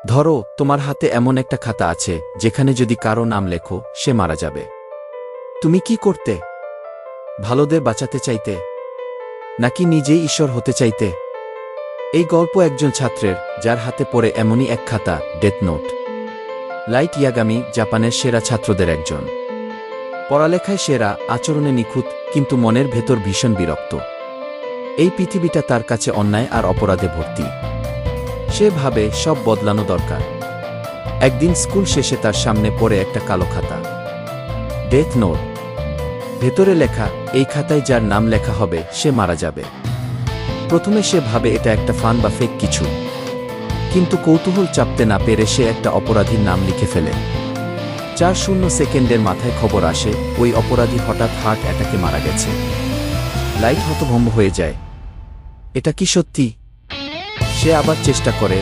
ধরো তোমার হাতে এমন একটা খাতা আছে যেখানে যদি কারো নাম লেখো সে মারা যাবে। তুমি কি করতে? ভালোদের বাঁচাতে চাইতে, নাকি নিজেই ঈশ্বর হতে চাইতে? এই গল্প একজন ছাত্রের, যার হাতে পড়ে এমনই এক খাতা, ডেথ নোট। লাইট ইয়াগামি জাপানের সেরা ছাত্রদের একজন। পড়ালেখায় সেরা, আচরণে নিখুঁত, কিন্তু মনের ভেতর ভীষণ বিরক্ত। এই পৃথিবীটা তার কাছে অন্যায় আর অপরাধে ভর্তি। সে ভাবে সব বদলানো দরকার। একদিন স্কুল শেষে তার সামনে পড়ে একটা কালো খাতা, ডেথ নোট। ভেতরে লেখা, এই খাতায় যার নাম লেখা হবে সে মারা যাবে। প্রথমে সে ভাবে এটা একটা ফান বা ফেক কিছু, কিন্তু কৌতূহল চাপতে না পেরে সে একটা অপরাধীর নাম লিখে ফেলে। 4 সেকেন্ডের মাথায় খবর আসে ওই অপরাধী হঠাৎ হার্ট অ্যাটাকে মারা গেছে। লাইট হতভম্ব হয়ে যায়। এটা কি সত্যি? সে আবার চেষ্টা করে।